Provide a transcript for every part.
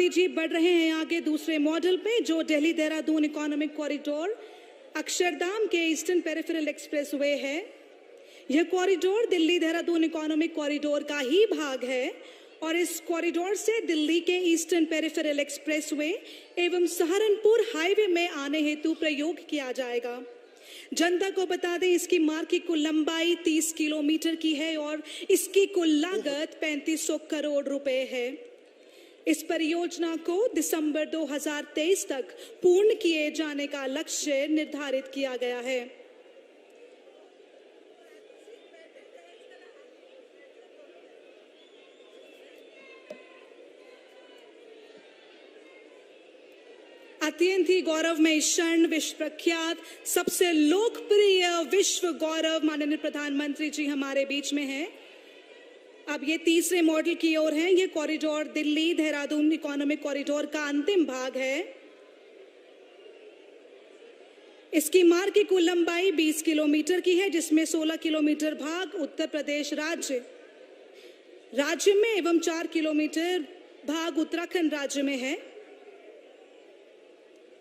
जी बढ़ रहे हैं आगे दूसरे मॉडल पे, जो दिल्ली देहरादून इकोनॉमिक कॉरिडोर अक्षरधाम के ईस्टर्न पेरिफेरल एक्सप्रेसवे है। यह corridor Delhi Dehradun economic corridor का ही भाग है और इस कॉरिडोर से दिल्ली के ईस्टर्न पेरिफेरल एक्सप्रेसवे एवं सहारनपुर हाईवे में आने हेतु प्रयोग किया जाएगा। जनता को बता दें, इसकी मार्ग की कुल लंबाई 30 किलोमीटर की है और इसकी कुल लागत 3500 करोड़ रुपए है। इस परियोजना को दिसंबर 2023 तक पूर्ण किए जाने का लक्ष्य निर्धारित किया गया है। अत्यंत ही गौरवमय क्षण, विश्व प्रख्यात सबसे लोकप्रिय विश्व गौरव माननीय प्रधानमंत्री जी हमारे बीच में हैं। अब ये तीसरे मॉडल की ओर है। ये corridor Delhi Dehradun economic corridor का अंतिम भाग है। इसकी मार्ग की कुल लंबाई 20 किलोमीटर की है, जिसमें 16 किलोमीटर भाग उत्तर प्रदेश राज्य में एवं 4 किलोमीटर भाग उत्तराखंड राज्य में है।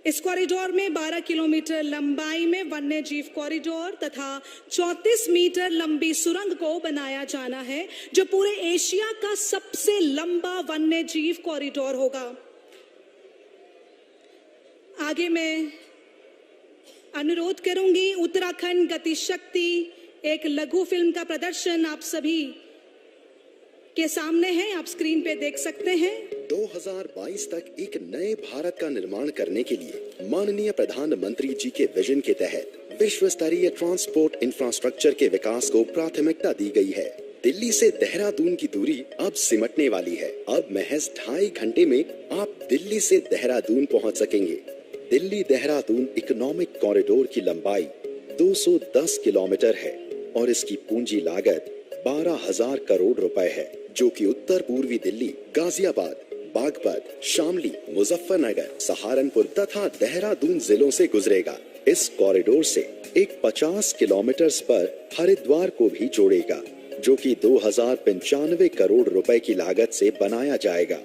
इस कॉरिडोर में 12 किलोमीटर लंबाई में वन्य जीव कॉरिडोर तथा 34 मीटर लंबी सुरंग को बनाया जाना है, जो पूरे एशिया का सबसे लंबा वन्य जीव कॉरिडोर होगा। आगे मैं अनुरोध करूंगी, उत्तराखंड गतिशक्ति एक लघु फिल्म का प्रदर्शन आप सभी के सामने है, आप स्क्रीन पे देख सकते हैं। 2022 तक एक नए भारत का निर्माण करने के लिए माननीय प्रधानमंत्री जी के विजन के तहत विश्व स्तरीय ट्रांसपोर्ट इंफ्रास्ट्रक्चर के विकास को प्राथमिकता दी गई है। दिल्ली से देहरादून की दूरी अब सिमटने वाली है। अब महज 2.5 घंटे में आप दिल्ली से देहरादून पहुंच सकेंगे। दिल्ली देहरादून इकोनॉमिक कॉरिडोर की लंबाई 210 किलोमीटर है और इसकी पूंजी लागत 12,000 करोड़ रुपए है, जो कि उत्तर पूर्वी दिल्ली, गाजियाबाद, बागपत, शामली, मुजफ्फरनगर, सहारनपुर तथा देहरादून जिलों से गुजरेगा। इस कॉरिडोर से एक 50 किलोमीटर पर हरिद्वार को भी जोड़ेगा, जो कि 2095 करोड़ रुपए की लागत से बनाया जाएगा।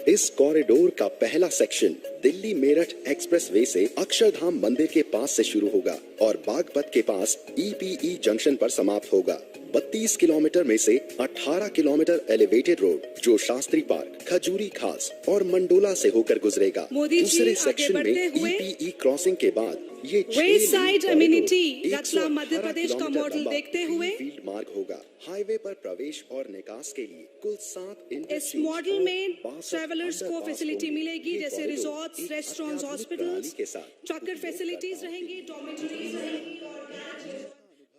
इस कॉरिडोर का पहला सेक्शन दिल्ली मेरठ एक्सप्रेसवे से अक्षरधाम मंदिर के पास से शुरू होगा और बागपत के पास EPE जंक्शन पर समाप्त होगा। 32 किलोमीटर में से 18 किलोमीटर एलिवेटेड रोड, जो शास्त्री पार्क, खजूरी खास और मंडोला से होकर गुजरेगा। दूसरे सेक्शन में EPE क्रॉसिंग के बाद ये west side amenity Ratlam Madhya Pradesh का मॉडल देखते हुए फील्ड मार्ग होगा। हाईवे पर प्रवेश और निकास के लिए कुल 7 इस मॉडल में ट्रैवलर्स को फैसिलिटी मिलेगी, जैसे resorts, restaurants, hospitals, trucker facilities रहेंगी, डॉर्मेटरीज रहेंगी और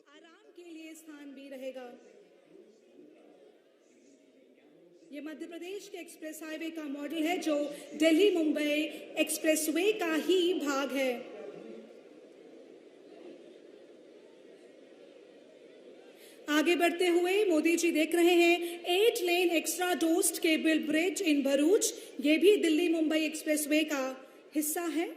आराम के लिए स्थान भी रहेगा। ये मध्य प्रदेश के एक्सप्रेस हाईवे का मॉडल है, जो दिल्ली मुंबई एक्सप्रेसवे का ही भाग है। आगे बढ़ते हुए मोदी जी देख रहे हैं 8 lane extradosed cable bridge in Bharuch. ये भी दिल्ली मुंबई एक्सप्रेसवे का हिस्सा है।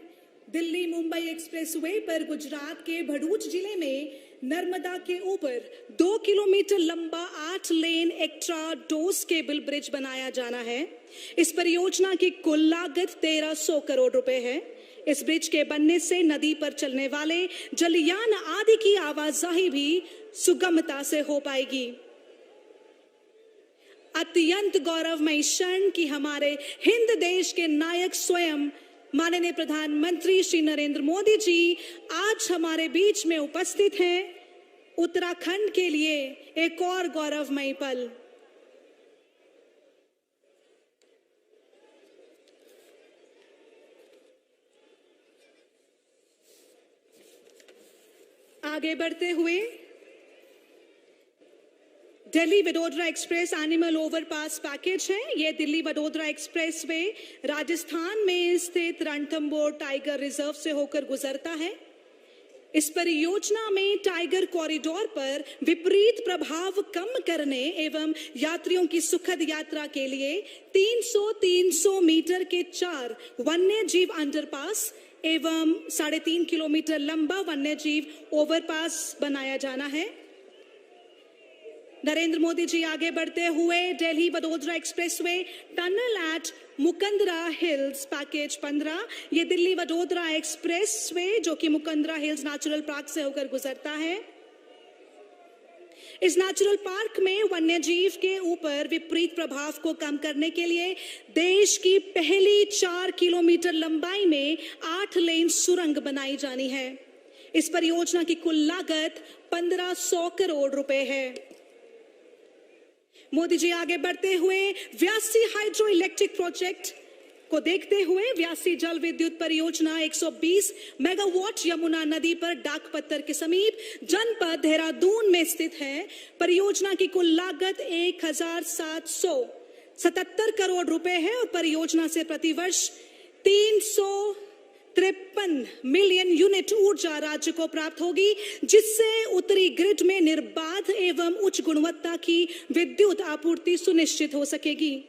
दिल्ली मुंबई एक्सप्रेसवे पर गुजरात के भरूच जिले में नर्मदा के ऊपर 2 किलोमीटर लंबा 8 lane extradosed cable bridge बनाया जाना है। इस परियोजना की कुल लागत 1300 करोड़ रुपए है। इस ब्रिज के बनने से नदी पर चलने वाले जलयान आदि की आवाजाही भी सुगमता से हो पाएगी। अत्यंत गौरवमय क्षण कि हमारे हिंद देश के नायक स्वयं माननीय प्रधानमंत्री श्री नरेंद्र मोदी जी आज हमारे बीच में उपस्थित हैं। उत्तराखंड के लिए एक और गौरवमय पल। आगे बढ़ते हुए Delhi Vadodara express animal overpass package है। यह दिल्ली वडोदरा एक्सप्रेसवे राजस्थान में स्थित रणथंभौर टाइगर रिजर्व से होकर गुजरता है। इस परियोजना में टाइगर कॉरिडोर पर विपरीत प्रभाव कम करने एवं यात्रियों की सुखद यात्रा के लिए 300 मीटर के 4 वन्य जीव अंडरपास एवं 3.5 किलोमीटर लंबा वन्य जीव ओवरपास बनाया जाना है। नरेंद्र मोदी जी आगे बढ़ते हुए Delhi Vadodara expressway tunnel eight Mukundra hills package 15, ये दिल्ली वडोदरा एक्सप्रेसवे जो कि मुकंदरा हिल्स नेचुरल पार्क से होकर गुजरता है। इस नेचुरल पार्क में वन्य जीव के ऊपर विपरीत प्रभाव को कम करने के लिए देश की पहली 4 किलोमीटर लंबाई में 8 लेन सुरंग बनाई जानी है। इस परियोजना की कुल लागत 1500 करोड़ रुपए है। मोदी जी आगे बढ़ते हुए व्यासी हाइड्रो इलेक्ट्रिक प्रोजेक्ट को देखते हुए व्यासी जल विद्युत परियोजना 120 मेगावाट यमुना नदी पर डाक पत्थर के समीप जनपद देहरादून में स्थित है। परियोजना की कुल लागत 1777 करोड़ रुपए है और परियोजना से प्रतिवर्ष 353 मिलियन यूनिट ऊर्जा राज्य को प्राप्त होगी, जिससे उत्तरी ग्रिड में निर्बाध एवं उच्च गुणवत्ता की विद्युत आपूर्ति सुनिश्चित हो सकेगी।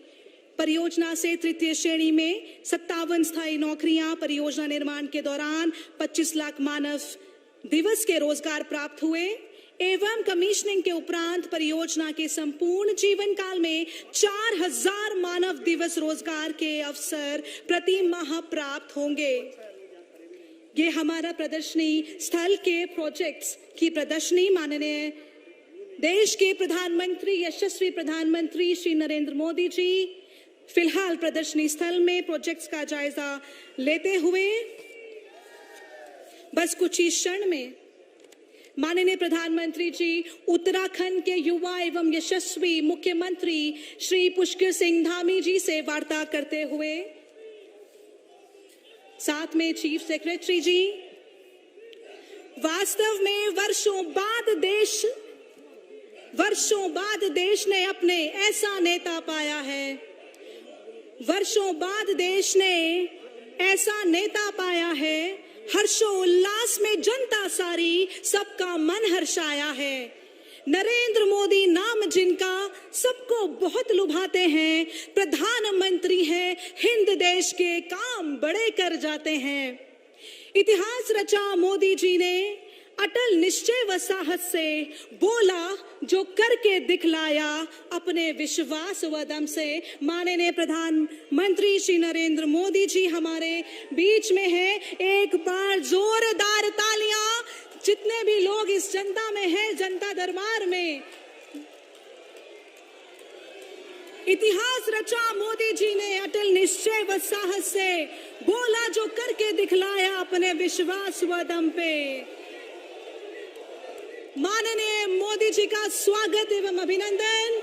परियोजना से तृतीय श्रेणी में 57 स्थायी नौकरियां, परियोजना निर्माण के दौरान 25 लाख मानव दिवस के रोजगार प्राप्त हुए एवं कमीशनिंग के उपरांत परियोजना के संपूर्ण जीवन काल में 4000 मानव दिवस रोजगार के अवसर प्रति माह प्राप्त होंगे। ये हमारा प्रदर्शनी स्थल के प्रोजेक्ट्स की प्रदर्शनी माननीय देश के प्रधानमंत्री यशस्वी प्रधानमंत्री श्री नरेंद्र मोदी जी फिलहाल प्रदर्शनी स्थल में प्रोजेक्ट्स का जायजा लेते हुए बस कुछ ही क्षण में माननीय प्रधानमंत्री जी उत्तराखंड के युवा एवं यशस्वी मुख्यमंत्री श्री पुष्कर सिंह धामी जी से वार्ता करते हुए, साथ में चीफ सेक्रेटरी जी, वास्तव में वर्षों बाद देश ने अपने ऐसा नेता पाया है। वर्षों बाद देश ने ऐसा नेता पाया है, हर्षोल्लास में जनता सारी सबका मन हर्षाया है। नरेंद्र मोदी नाम जिनका सबको बहुत लुभाते हैं, प्रधानमंत्री हैं, हिंद देश के काम बड़े कर जाते हैं। इतिहास रचा मोदी जी ने अटल निश्चय व साहस से बोला जो करके दिखलाया अपने विश्वास व दम से। माननीय प्रधानमंत्री श्री नरेंद्र मोदी जी हमारे बीच में हैं। एक बार जोरदार तालियां जितने भी लोग इस जनता में हैं, जनता दरबार में। इतिहास रचा मोदी जी ने अटल निश्चय व साहस से बोला जो करके दिखलाया अपने विश्वास व दम पे। माननीय मोदी जी का स्वागत एवं अभिनंदन।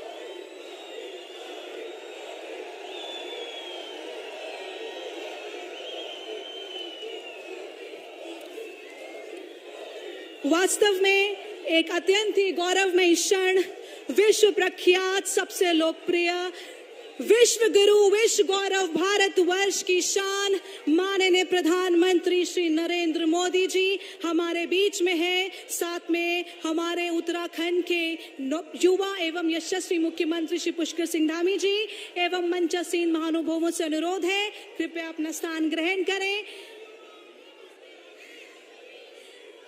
वास्तव में एक अत्यंत ही गौरवमय क्षण, विश्व प्रख्यात सबसे लोकप्रिय विश्व गुरु विश्व गौरव भारतवर्ष की शान माननीय प्रधानमंत्री श्री नरेंद्र मोदी जी हमारे बीच में है। साथ में हमारे उत्तराखंड के युवा एवं यशस्वी मुख्यमंत्री श्री पुष्कर सिंह धामी जी एवं मंचासीन महानुभावों से अनुरोध है कृपया अपना स्थान ग्रहण करें।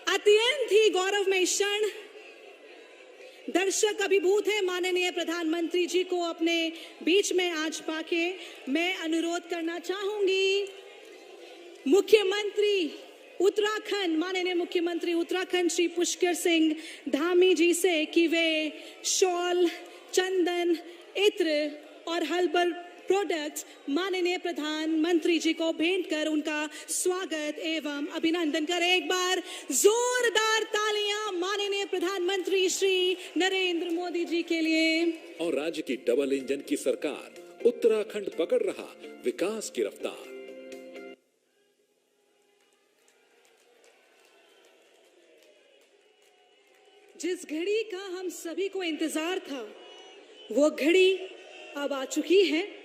अत्यंत ही गौरवमय क्षण, दर्शक अभिभूत है माननीय प्रधानमंत्री जी को अपने बीच में आज पाके। मैं अनुरोध करना चाहूंगी मुख्यमंत्री उत्तराखंड, माननीय मुख्यमंत्री उत्तराखंड श्री पुष्कर सिंह धामी जी से कि वे शॉल, चंदन, इत्र और हर्बल प्रोडक्ट्स माननीय प्रधानमंत्री जी को भेंट कर उनका स्वागत एवं अभिनंदन करें। एक बार जोरदार तालियां माननीय प्रधानमंत्री श्री नरेंद्र मोदी जी के लिए। और राज्य की डबल इंजन की सरकार उत्तराखंड पकड़ रहा विकास की रफ्तार। जिस घड़ी का हम सभी को इंतजार था वो घड़ी अब आ चुकी है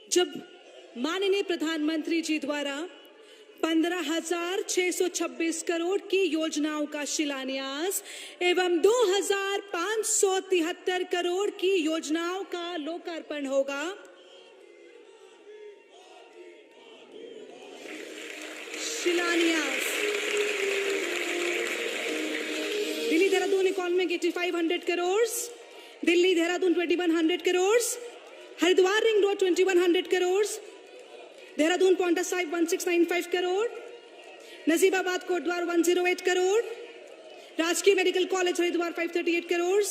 जब माननीय प्रधानमंत्री जी द्वारा 15,626 करोड़ की योजनाओं का शिलान्यास एवं 2,573 करोड़ की योजनाओं का लोकार्पण होगा। शिलान्यास Delhi Dehradun economic 8500 crore, Delhi Dehradun 2100 crore, Haridwar ring road 2100 crore, Dehradun Paonta Sahib 1695 crore, Najibabad Kotdwar 108 crore, राजकीय मेडिकल कॉलेज हरिद्वार 538 करोड़,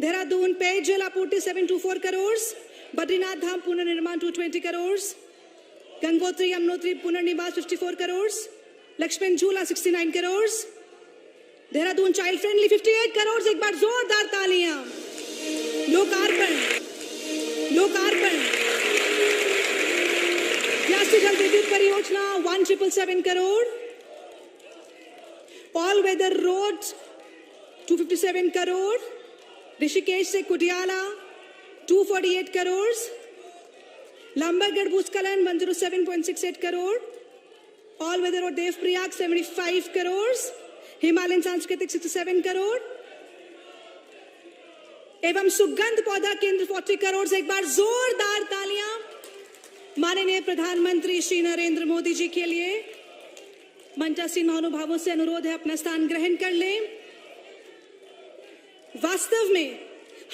देहरादून पेयजल आपूर्ति 724 करोड़, बद्रीनाथ धाम पुनर्निर्माण 220 करोड़, गंगोत्री यमुनोत्री पुनर्निवास 54 करोड़, लक्ष्मण झूला 69 करोड़, देहरादून चाइल्ड फ्रेंडली 58 करोड़। एक बार जोरदार तालियां। लोकार्पण व्यासी जल विद्युत परियोजना 1777 crore, all weather road 257 crore, Rishikesh से कुटियाला 248 करोड़, लंबरगढ़ भूस्खलन 107.68 crore, all weather road Devprayag 75 crore, Himalayan सांस्कृतिक 67 करोड़ एवं सुगंध पौधा केंद्र 40 करोड़। से एक बार जोरदार तालियां माननीय प्रधानमंत्री श्री नरेंद्र मोदी जी के लिए। मंचासीन महानुभावों से अनुरोध है अपना स्थान ग्रहण कर लें। वास्तव में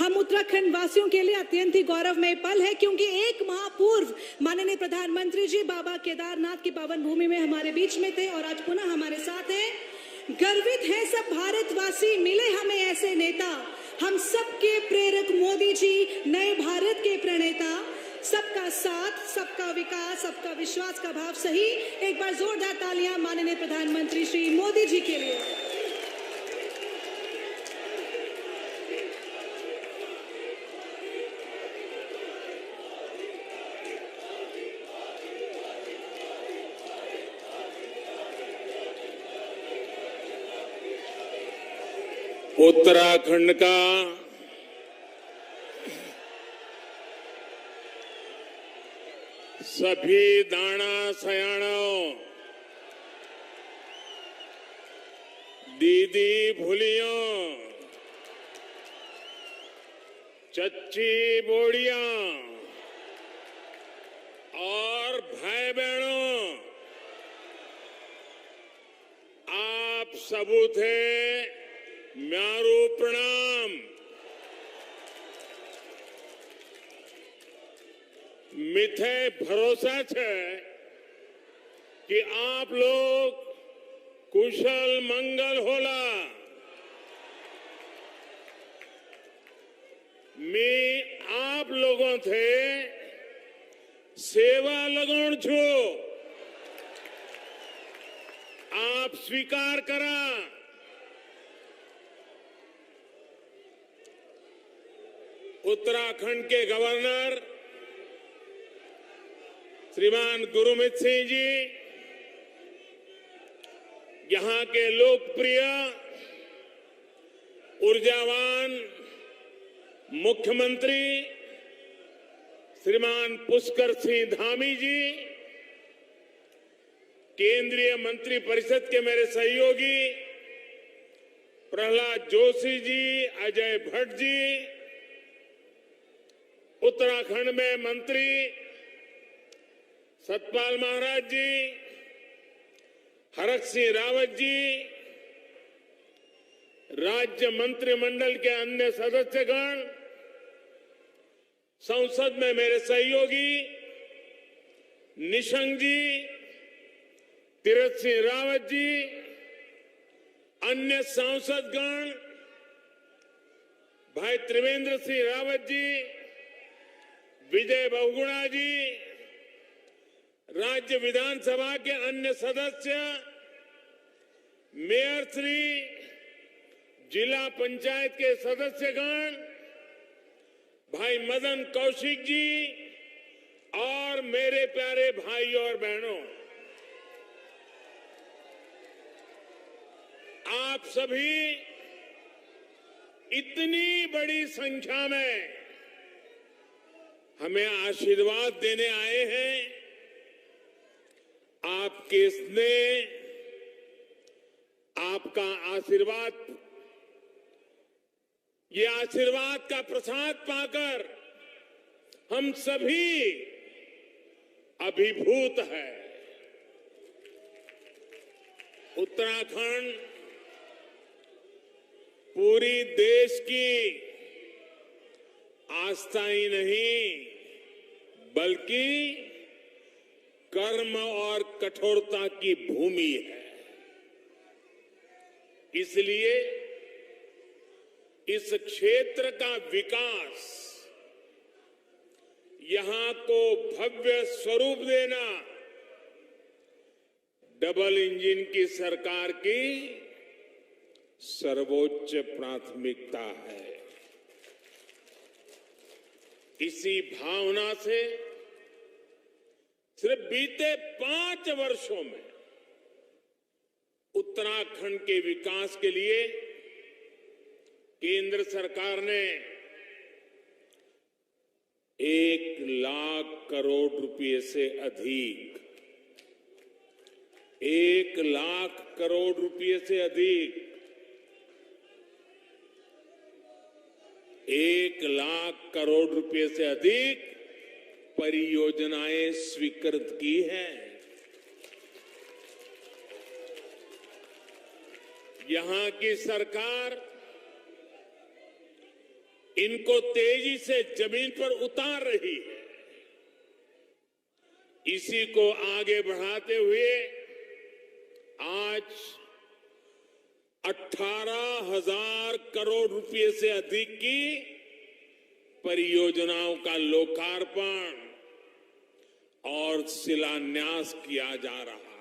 हम उत्तराखंड वासियों के लिए अत्यंत ही गौरवमय पल है, क्योंकि एक माह पूर्व माननीय प्रधानमंत्री जी बाबा केदारनाथ की पावन भूमि में हमारे बीच में थे और आज पुनः हमारे साथ हैं। गर्वित है सब भारतवासी, मिले हमें ऐसे नेता, हम सबके प्रेरक मोदी जी, नए भारत के प्रणेता। सबका साथ, सबका विकास, सबका विश्वास का भाव सही। एक बार जोरदार तालियां माननीय प्रधानमंत्री श्री मोदी जी के लिए। उत्तराखंड का सभी दाना सयाणों, दीदी भूलियों, चच्ची बोड़ियां और भाई बहनों, आप सबूथे म्यारू प्रणाम। मिथे भरोसा है कि आप लोग कुशल मंगल होला। मैं आप लोगों थे सेवा लगन छो, आप स्वीकार करा। उत्तराखंड के गवर्नर श्रीमान गुरमीत सिंह जी, यहां के लोकप्रिय ऊर्जावान मुख्यमंत्री श्रीमान पुष्कर सिंह धामी जी, केंद्रीय मंत्री परिषद के मेरे सहयोगी प्रहलाद जोशी जी, अजय भट्ट जी, उत्तराखंड में मंत्री सतपाल महाराज जी, हरक सिंह रावत जी, राज्य मंत्रिमंडल के अन्य सदस्यगण, संसद में मेरे सहयोगी निशंक जी, तीरथ सिंह रावत जी, अन्य सांसदगण, भाई त्रिवेंद्र सिंह रावत जी, विजय बहुगुणा जी, राज्य विधानसभा के अन्य सदस्य, मेयर श्री, जिला पंचायत के सदस्यगण, भाई मदन कौशिक जी और मेरे प्यारे भाई और बहनों, आप सभी इतनी बड़ी संख्या में हमें आशीर्वाद देने आए हैं। आपके स्नेह, आपका आशीर्वाद, ये आशीर्वाद का प्रसाद पाकर हम सभी अभिभूत है। उत्तराखंड पूरी देश की आस्था ही नहीं बल्कि कर्म और कठोरता की भूमि है। इसलिए इस क्षेत्र का विकास, यहां को भव्य स्वरूप देना डबल इंजन की सरकार की सर्वोच्च प्राथमिकता है। इसी भावना से सिर्फ बीते 5 वर्षों में उत्तराखंड के विकास के लिए केंद्र सरकार ने 1 लाख करोड़ रुपए से अधिक 1 लाख करोड़ रुपए से अधिक 1 लाख करोड़ रुपए से अधिक परियोजनाएं स्वीकृत की हैं। यहां की सरकार इनको तेजी से जमीन पर उतार रही है। इसी को आगे बढ़ाते हुए आज 18,000 करोड़ रुपए से अधिक की परियोजनाओं का लोकार्पण और शिलान्यास किया जा रहा है।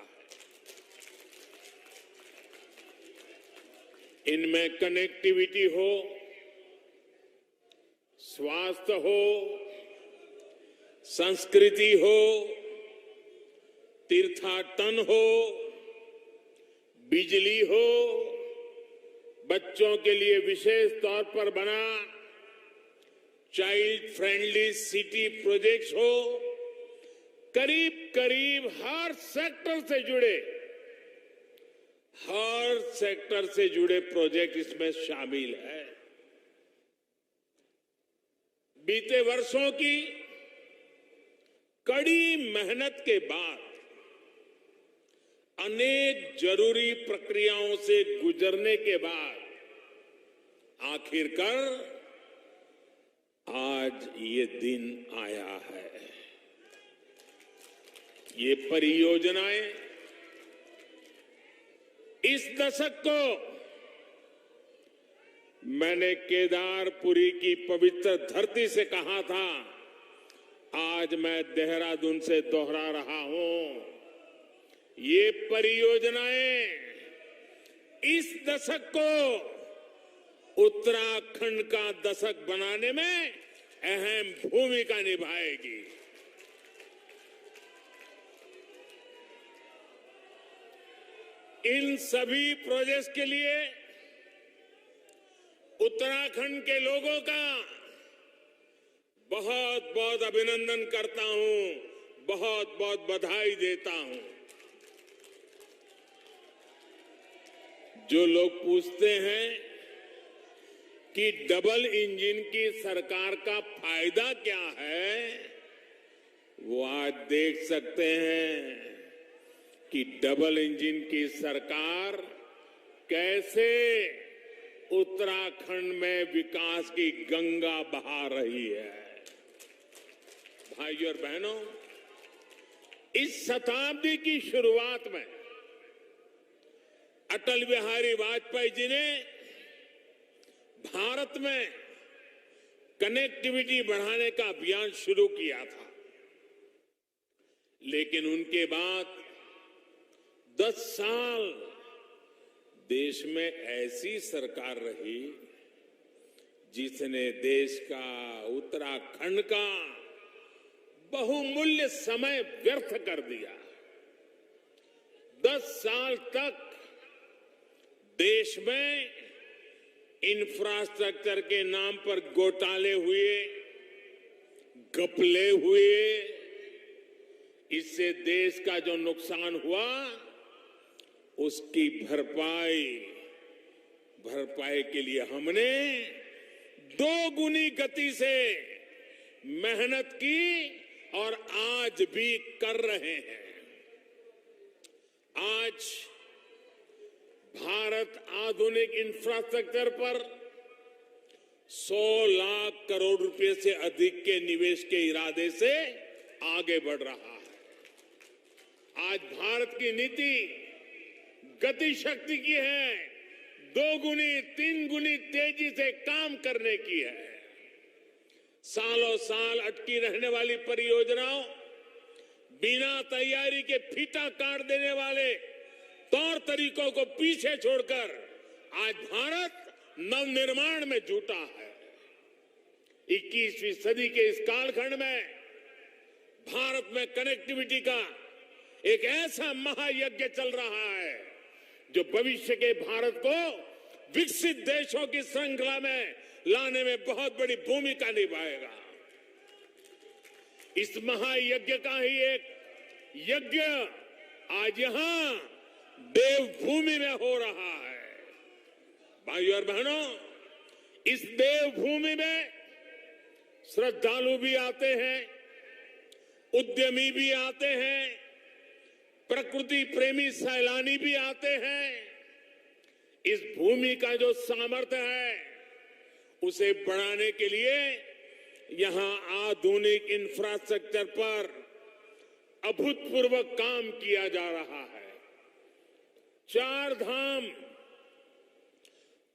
इनमें कनेक्टिविटी हो, स्वास्थ्य हो, संस्कृति हो, तीर्थाटन हो, बिजली हो, बच्चों के लिए विशेष तौर पर बना चाइल्ड फ्रेंडली सिटी प्रोजेक्ट्स हो, करीब करीब हर सेक्टर से जुड़े प्रोजेक्ट इसमें शामिल है। बीते वर्षों की कड़ी मेहनत के बाद अनेक जरूरी प्रक्रियाओं से गुजरने के बाद आखिरकार आज ये दिन आया है। ये परियोजनाएं इस दशक को मैंने केदारपुरी की पवित्र धरती से कहा था, आज मैं देहरादून से दोहरा रहा हूं। ये परियोजनाएं इस दशक को उत्तराखंड का दशक बनाने में अहम भूमिका निभाएगी। इन सभी प्रोजेक्ट्स के लिए उत्तराखंड के लोगों का बहुत बहुत अभिनंदन करता हूं, बहुत बहुत बधाई देता हूं। जो लोग पूछते हैं कि डबल इंजन की सरकार का फायदा क्या है, वो आज देख सकते हैं कि डबल इंजन की सरकार कैसे उत्तराखंड में विकास की गंगा बहा रही है। भाइयों और बहनों, इस शताब्दी की शुरुआत में अटल बिहारी वाजपेयी जी ने भारत में कनेक्टिविटी बढ़ाने का अभियान शुरू किया था, लेकिन उनके बाद 10 साल देश में ऐसी सरकार रही जिसने देश का, उत्तराखंड का बहुमूल्य समय व्यर्थ कर दिया। 10 साल तक देश में इंफ्रास्ट्रक्चर के नाम पर घोटाले हुए, घपले हुए। इससे देश का जो नुकसान हुआ उसकी भरपाई के लिए हमने 2 गुनी गति से मेहनत की और आज भी कर रहे हैं। आज भारत आधुनिक इंफ्रास्ट्रक्चर पर 100 लाख करोड़ रुपए से अधिक के निवेश के इरादे से आगे बढ़ रहा है। आज भारत की नीति गति शक्ति की है, 2 गुनी 3 गुनी तेजी से काम करने की है। सालों साल अटकी रहने वाली परियोजनाओं, बिना तैयारी के फीता काट देने वाले तौर तरीकों को पीछे छोड़कर आज भारत नवनिर्माण में जुटा है। 21वीं सदी के इस कालखंड में भारत में कनेक्टिविटी का एक ऐसा महायज्ञ चल रहा है जो भविष्य के भारत को विकसित देशों की श्रृंखला में लाने में बहुत बड़ी भूमिका निभाएगा। इस महायज्ञ का ही एक यज्ञ आज यहां देवभूमि में हो रहा है। भाइयों और बहनों, इस देवभूमि में श्रद्धालु भी आते हैं, उद्यमी भी आते हैं, प्रकृति प्रेमी सैलानी भी आते हैं। इस भूमि का जो सामर्थ्य है उसे बढ़ाने के लिए यहां आधुनिक इंफ्रास्ट्रक्चर पर अभूतपूर्व काम किया जा रहा है। 4 धाम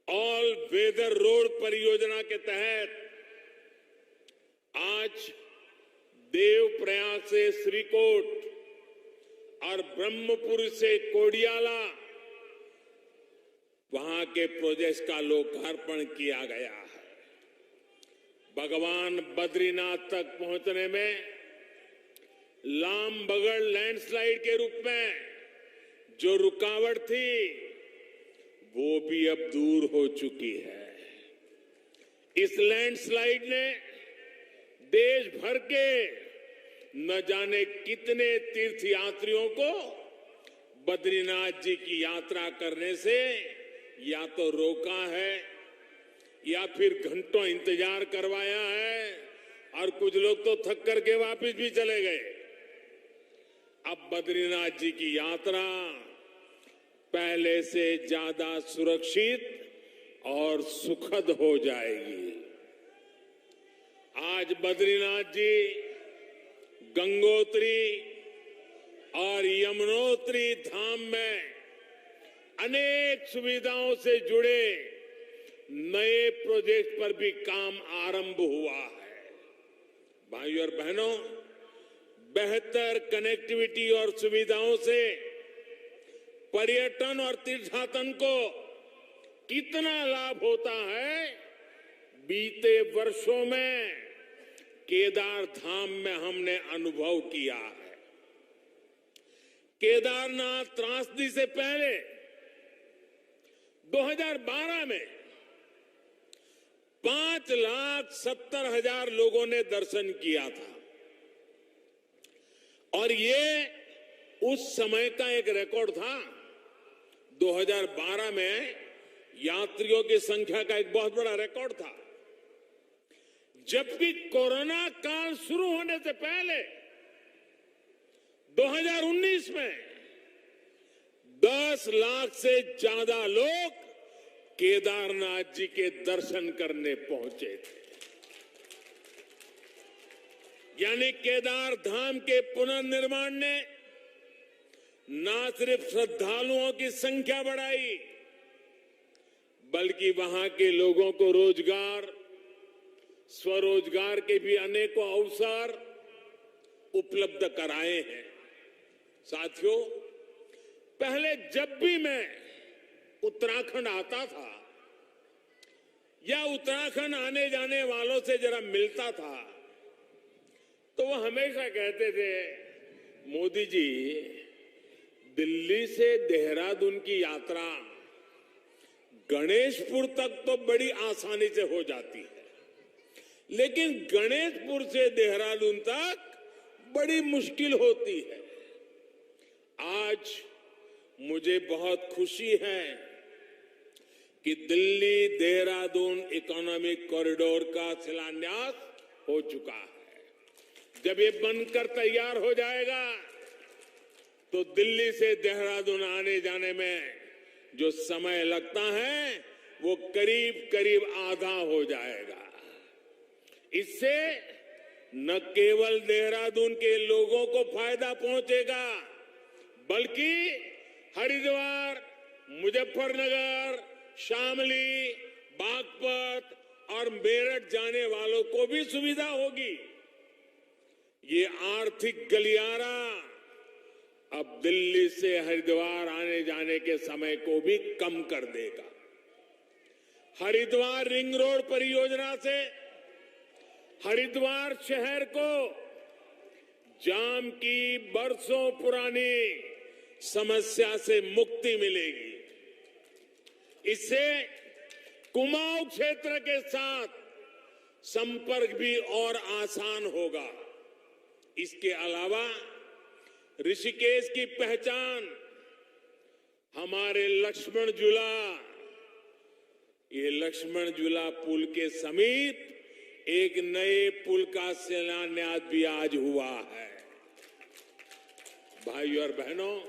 ऑल वेदर रोड परियोजना के तहत आज देवप्रयाग से श्रीकोट और ब्रह्मपुर से कोडियाला वहां के प्रोजेक्ट का लोकार्पण किया गया है। भगवान बद्रीनाथ तक पहुंचने में लामबगड़ लैंडस्लाइड के रूप में जो रुकावट थी वो भी अब दूर हो चुकी है। इस लैंडस्लाइड ने देश भर के न जाने कितने तीर्थयात्रियों को बद्रीनाथ जी की यात्रा करने से या तो रोका है या फिर घंटों इंतजार करवाया है और कुछ लोग तो थक करके वापस भी चले गए। अब बद्रीनाथ जी की यात्रा पहले से ज्यादा सुरक्षित और सुखद हो जाएगी। आज बद्रीनाथ जी गंगोत्री और यमुनोत्री धाम में अनेक सुविधाओं से जुड़े नए प्रोजेक्ट पर भी काम आरंभ हुआ है। भाइयों और बहनों, बेहतर कनेक्टिविटी और सुविधाओं से पर्यटन और तीर्थाटन को कितना लाभ होता है, बीते वर्षों में केदार धाम में हमने अनुभव किया है। केदारनाथ त्रासदी से पहले 2012 में 5,70,000 लोगों ने दर्शन किया था और ये उस समय का एक रिकॉर्ड था। 2012 में यात्रियों की संख्या का एक बहुत बड़ा रिकॉर्ड था। जबकि कोरोना काल शुरू होने से पहले 2019 में 10 लाख से ज्यादा लोग केदारनाथ जी के दर्शन करने पहुंचे थे। यानी केदार धाम के पुनर्निर्माण ने न सिर्फ श्रद्धालुओं की संख्या बढ़ाई बल्कि वहां के लोगों को रोजगार, स्वरोजगार के भी अनेकों अवसर उपलब्ध कराए हैं। साथियों, पहले जब भी मैं उत्तराखंड आता था या उत्तराखंड आने जाने वालों से जरा मिलता था तो वो हमेशा कहते थे, मोदी जी, दिल्ली से देहरादून की यात्रा गणेशपुर तक तो बड़ी आसानी से हो जाती है, लेकिन गणेशपुर से देहरादून तक बड़ी मुश्किल होती है। आज मुझे बहुत खुशी है कि दिल्ली देहरादून इकोनॉमिक कॉरिडोर का शिलान्यास हो चुका है। जब ये बनकर तैयार हो जाएगा तो दिल्ली से देहरादून आने जाने में जो समय लगता है वो करीब करीब आधा हो जाएगा। इससे न केवल देहरादून के लोगों को फायदा पहुंचेगा, बल्कि हरिद्वार, मुजफ्फरनगर, शामली, बागपत और मेरठ जाने वालों को भी सुविधा होगी। ये आर्थिक गलियारा अब दिल्ली से हरिद्वार आने जाने के समय को भी कम कर देगा। हरिद्वार रिंग रोड परियोजना से हरिद्वार शहर को जाम की बरसों पुरानी समस्या से मुक्ति मिलेगी। इससे कुमाऊं क्षेत्र के साथ संपर्क भी और आसान होगा। इसके अलावा ऋषिकेश की पहचान हमारे लक्ष्मण झूला, ये लक्ष्मण झूला पुल के समीप एक नए पुल का शिलान्यास भी आज हुआ है। भाइयों और बहनों,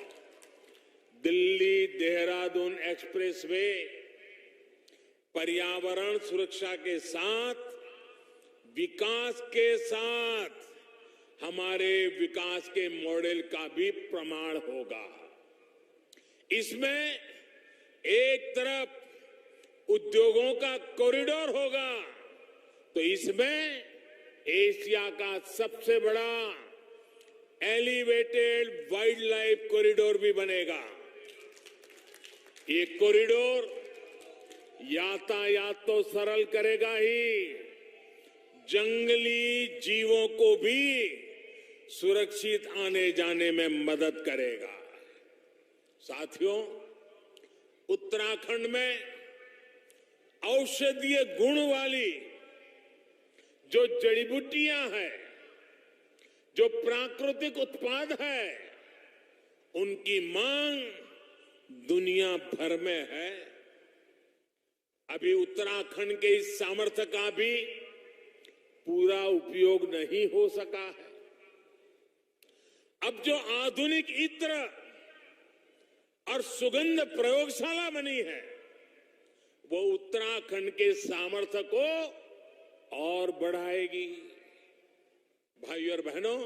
दिल्ली देहरादून एक्सप्रेसवे पर्यावरण सुरक्षा के साथ विकास के साथ हमारे विकास के मॉडल का भी प्रमाण होगा। इसमें एक तरफ उद्योगों का कॉरिडोर होगा, तो इसमें एशिया का सबसे बड़ा एलिवेटेड वाइल्ड लाइफ कॉरिडोर भी बनेगा। ये कॉरिडोर यातायात तो सरल करेगा ही, जंगली जीवों को भी सुरक्षित आने जाने में मदद करेगा। साथियों, उत्तराखंड में औषधीय गुण वाली जो जड़ी बूटियां हैं, जो प्राकृतिक उत्पाद है, उनकी मांग दुनिया भर में है। अभी उत्तराखंड के इस सामर्थ्य का भी पूरा उपयोग नहीं हो सका है। अब जो आधुनिक इत्र और सुगंध प्रयोगशाला बनी है, वो उत्तराखंड के सामर्थ्य को और बढ़ाएगी। भाइयों और बहनों,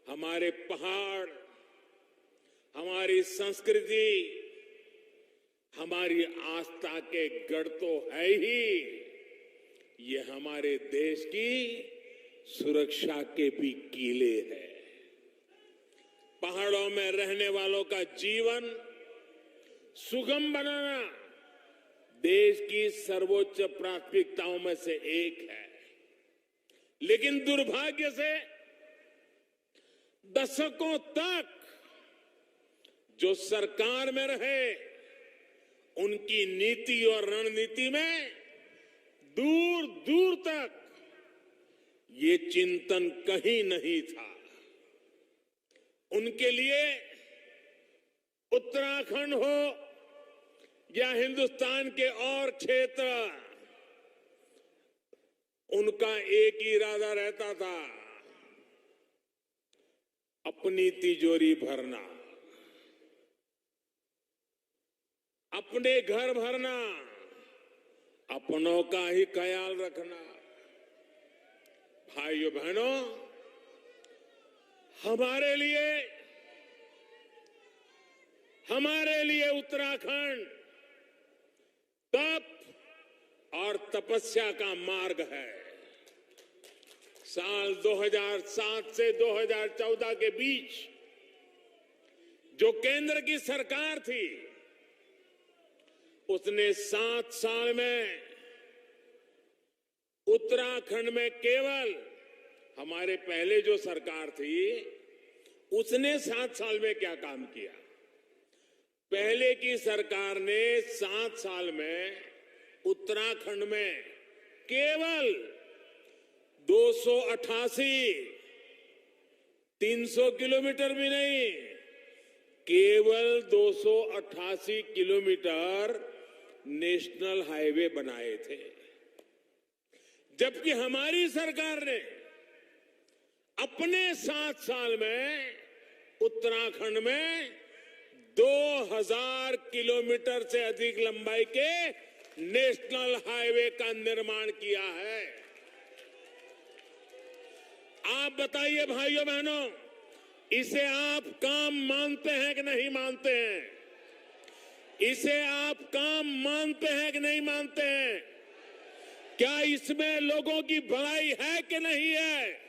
हमारे पहाड़, हमारी संस्कृति, हमारी आस्था के गढ़ तो है ही, ये हमारे देश की सुरक्षा के भी कीले हैं। पहाड़ों में रहने वालों का जीवन सुगम बनाना देश की सर्वोच्च प्राथमिकताओं में से एक है। लेकिन दुर्भाग्य से दशकों तक जो सरकार में रहे, उनकी नीति और रणनीति में दूर दूर तक ये चिंतन कहीं नहीं था। उनके लिए उत्तराखंड हो या हिंदुस्तान के और क्षेत्र, उनका एक ही इरादा रहता था, अपनी तिजोरी भरना, अपने घर भरना, अपनों का ही ख्याल रखना। भाइयों बहनों, हमारे लिए उत्तराखंड तप और तपस्या का मार्ग है। साल 2007 से 2014 के बीच जो केंद्र की सरकार थी, उसने 7 साल में उत्तराखंड में केवल, हमारे पहले जो सरकार थी उसने 7 साल में क्या काम किया? पहले की सरकार ने 7 साल में उत्तराखंड में केवल 288, 300 किलोमीटर भी नहीं, केवल 288 किलोमीटर नेशनल हाईवे बनाए थे। जबकि हमारी सरकार ने अपने 7 साल में उत्तराखंड में 2000 किलोमीटर से अधिक लंबाई के नेशनल हाईवे का निर्माण किया है। आप बताइए भाइयों बहनों, इसे आप काम मानते हैं कि नहीं मानते हैं? इसे आप काम मानते हैं कि नहीं मानते हैं? क्या इसमें लोगों की भलाई है कि नहीं है?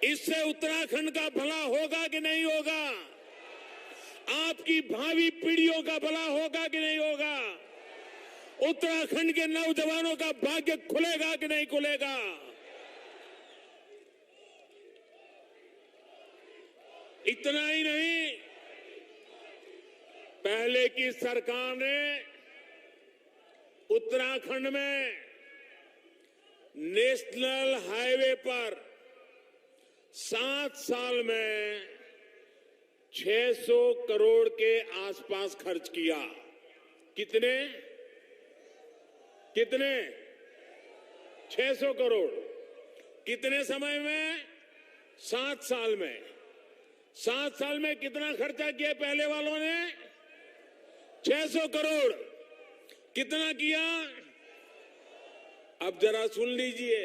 इससे उत्तराखंड का भला होगा कि नहीं होगा? आपकी भावी पीढ़ियों का भला होगा कि नहीं होगा? उत्तराखंड के नौजवानों का भाग्य खुलेगा कि नहीं खुलेगा? इतना ही नहीं, पहले की सरकार ने उत्तराखंड में नेशनल हाईवे पर 7 साल में 600 करोड़ के आसपास खर्च किया। कितने 600 करोड़। कितने समय में? 7 साल में। 7 साल में कितना खर्चा किया पहले वालों ने? 600 करोड़। कितना किया? अब जरा सुन लीजिए,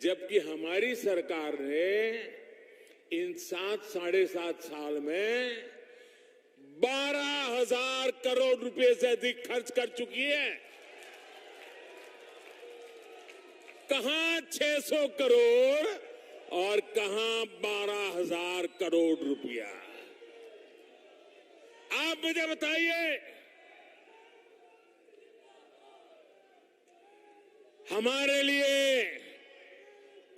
जबकि हमारी सरकार ने इन 7-7.5 साल में 12,000 करोड़ रुपए से अधिक खर्च कर चुकी है। कहां 600 करोड़ और कहां 12,000 करोड़ रुपया? आप मुझे बताइए, हमारे लिए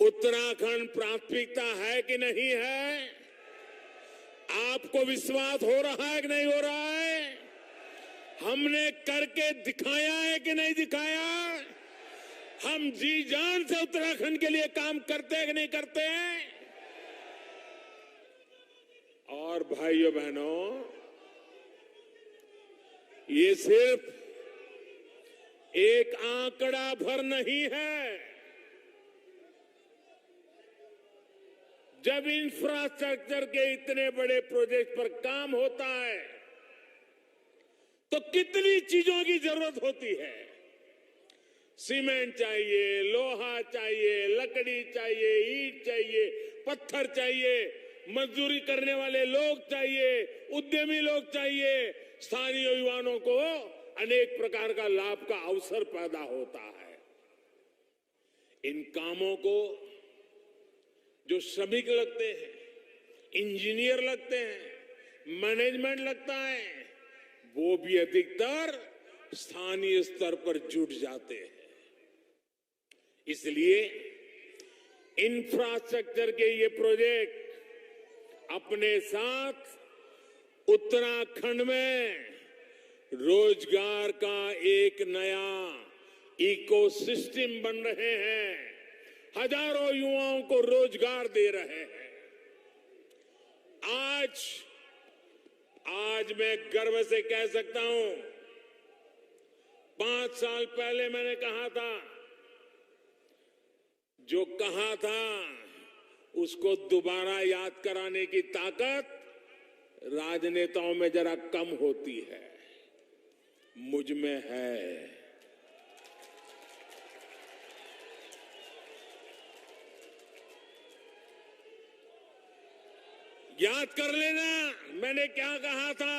उत्तराखंड प्राथमिकता है कि नहीं है? आपको विश्वास हो रहा है कि नहीं हो रहा है? हमने करके दिखाया है कि नहीं दिखाया? हम जी जान से उत्तराखंड के लिए काम करते हैं कि नहीं करते हैं? और भाइयों बहनों, ये सिर्फ एक आंकड़ा भर नहीं है। जब इंफ्रास्ट्रक्चर के इतने बड़े प्रोजेक्ट पर काम होता है तो कितनी चीजों की जरूरत होती है। सीमेंट चाहिए, लोहा चाहिए, लकड़ी चाहिए, ईंट चाहिए, पत्थर चाहिए, मजदूरी करने वाले लोग चाहिए, उद्यमी लोग चाहिए, स्थानीय युवाओं को अनेक प्रकार का लाभ का अवसर पैदा होता है। इन कामों को जो श्रमिक लगते हैं, इंजीनियर लगते हैं, मैनेजमेंट लगता है, वो भी अधिकतर स्थानीय स्तर पर जुट जाते हैं। इसलिए इंफ्रास्ट्रक्चर के ये प्रोजेक्ट अपने साथ उत्तराखंड में रोजगार का एक नया इकोसिस्टम बन रहे हैं, हजारों युवाओं को रोजगार दे रहे हैं। आज मैं गर्व से कह सकता हूं, 5 साल पहले मैंने कहा था, जो कहा था उसको दोबारा याद कराने की ताकत राजनेताओं में जरा कम होती है, मुझ में है। याद कर लेना मैंने क्या कहा था,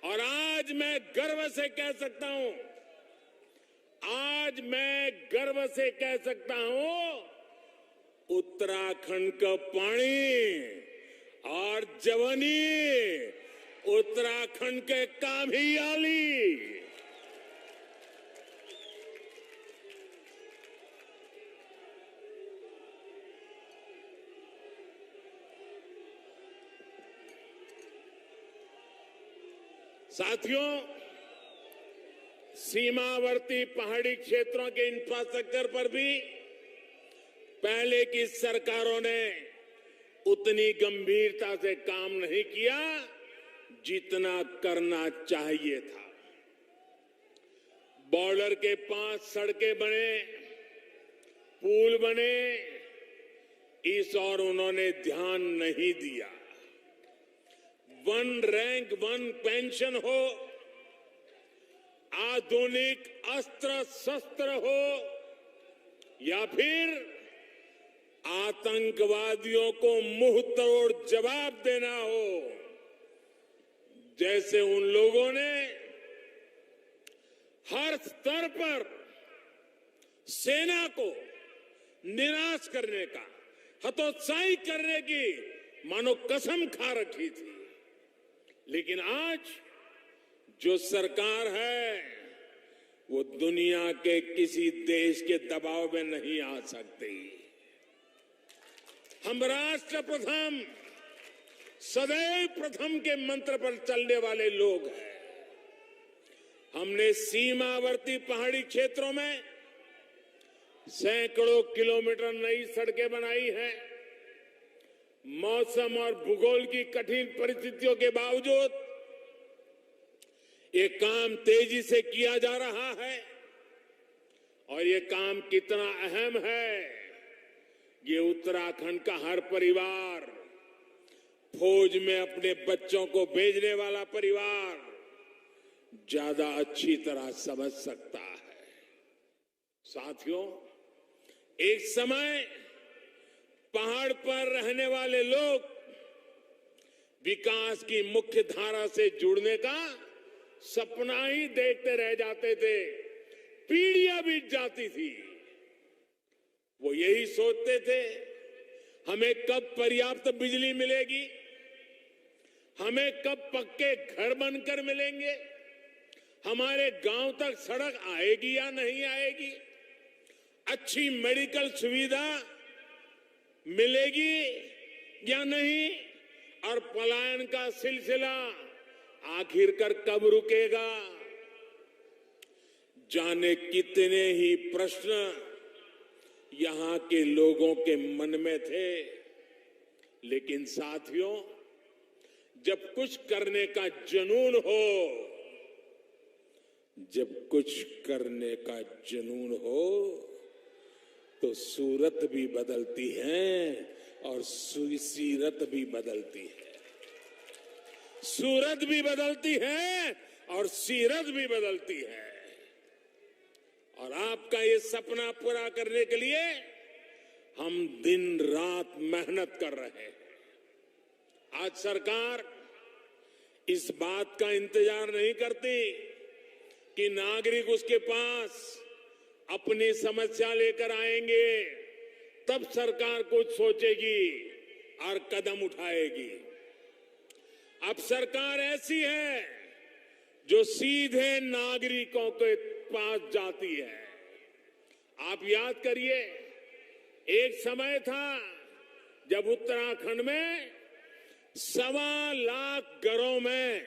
और आज मैं गर्व से कह सकता हूं, आज मैं गर्व से कह सकता हूं, उत्तराखंड का पानी और जवानी उत्तराखंड के काम ही आली। साथियों, सीमावर्ती पहाड़ी क्षेत्रों के इंफ्रास्ट्रक्चर पर भी पहले की सरकारों ने उतनी गंभीरता से काम नहीं किया जितना करना चाहिए था। बॉर्डर के पास सड़कें बने, पुल बने, इस और उन्होंने ध्यान नहीं दिया। 1 रैंक 1 पेंशन हो, आधुनिक अस्त्र शस्त्र हो या फिर आतंकवादियों को मुंह तोड़ जवाब देना हो, जैसे उन लोगों ने हर स्तर पर सेना को निराश करने का, हतोत्साहित करने की मानो कसम खा रखी थी। लेकिन आज जो सरकार है वो दुनिया के किसी देश के दबाव में नहीं आ सकती। हम राष्ट्र प्रथम, सदैव प्रथम के मंत्र पर चलने वाले लोग हैं। हमने सीमावर्ती पहाड़ी क्षेत्रों में सैकड़ों किलोमीटर नई सड़कें बनाई हैं। मौसम और भूगोल की कठिन परिस्थितियों के बावजूद ये काम तेजी से किया जा रहा है। और ये काम कितना अहम है, ये उत्तराखंड का हर परिवार, फौज में अपने बच्चों को भेजने वाला परिवार ज्यादा अच्छी तरह समझ सकता है। साथियों, एक समय पहाड़ पर रहने वाले लोग विकास की मुख्य धारा से जुड़ने का सपना ही देखते रह जाते थे। पीढ़ियां बीत जाती थी, वो यही सोचते थे हमें कब पर्याप्त बिजली मिलेगी, हमें कब पक्के घर बनकर मिलेंगे, हमारे गांव तक सड़क आएगी या नहीं आएगी, अच्छी मेडिकल सुविधा मिलेगी या नहीं, और पलायन का सिलसिला आखिरकार कब रुकेगा। जाने कितने ही प्रश्न यहां के लोगों के मन में थे। लेकिन साथियों, जब कुछ करने का जुनून हो, जब कुछ करने का जुनून हो तो सूरत भी बदलती है और सीरत भी बदलती है। सूरत भी बदलती है और सीरत भी बदलती है। और आपका ये सपना पूरा करने के लिए हम दिन रात मेहनत कर रहे हैं। आज सरकार इस बात का इंतजार नहीं करती कि नागरिक उसके पास अपनी समस्या लेकर आएंगे, तब सरकार कुछ सोचेगी और कदम उठाएगी। अब सरकार ऐसी है जो सीधे नागरिकों के पास जाती है। आप याद करिए, एक समय था जब उत्तराखंड में 1.25 लाख घरों में,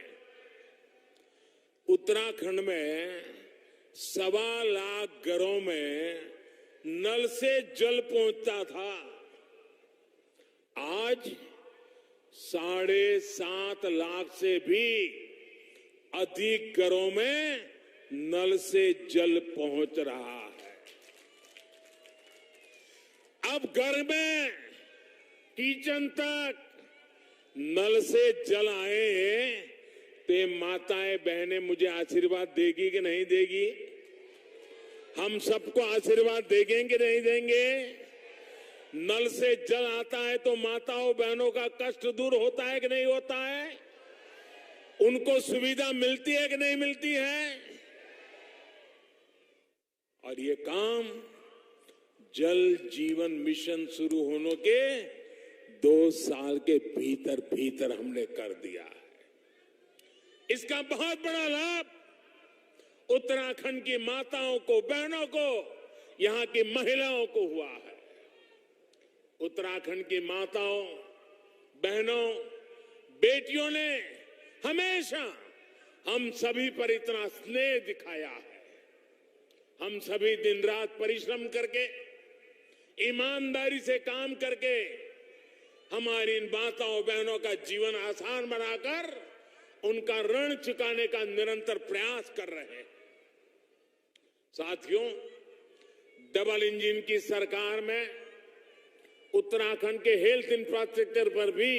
उत्तराखंड में 1.25 लाख घरों में नल से जल पहुंचता था। आज 7.5 लाख से भी अधिक घरों में नल से जल पहुंच रहा है। अब घर में किचन तक नल से जल आए हैं, तो माताएं बहनें मुझे आशीर्वाद देगी कि नहीं देगी? हम सबको आशीर्वाद देंगे कि नहीं देंगे? नल से जल आता है तो माताओं बहनों का कष्ट दूर होता है कि नहीं होता है? उनको सुविधा मिलती है कि नहीं मिलती है? और ये काम जल जीवन मिशन शुरू होने के 2 साल के भीतर भीतर हमने कर दिया है। इसका बहुत बड़ा लाभ उत्तराखंड की माताओं को, बहनों को, यहां की महिलाओं को हुआ है। उत्तराखंड की माताओं, बहनों, बेटियों ने हमेशा हम सभी पर इतना स्नेह दिखाया है। हम सभी दिन रात परिश्रम करके, ईमानदारी से काम करके हमारी इन माताओं बहनों का जीवन आसान बनाकर उनका ऋण चुकाने का निरंतर प्रयास कर रहे हैं। साथियों, डबल इंजन की सरकार में उत्तराखंड के हेल्थ इंफ्रास्ट्रक्चर पर भी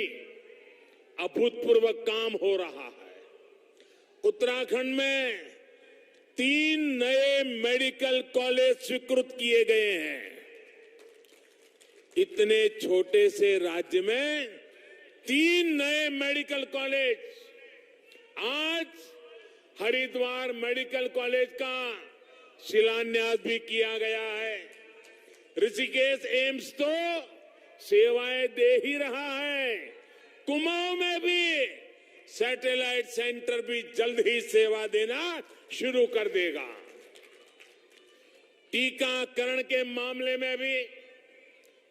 अभूतपूर्व काम हो रहा है। उत्तराखंड में 3 नए मेडिकल कॉलेज स्वीकृत किए गए हैं। इतने छोटे से राज्य में 3 नए मेडिकल कॉलेज। आज हरिद्वार मेडिकल कॉलेज का शिलान्यास भी किया गया है। ऋषिकेश एम्स तो सेवाएं दे ही रहा है। कुमाऊं में भी सैटेलाइट सेंटर भी जल्द ही सेवा देना शुरू कर देगा। टीकाकरण के मामले में भी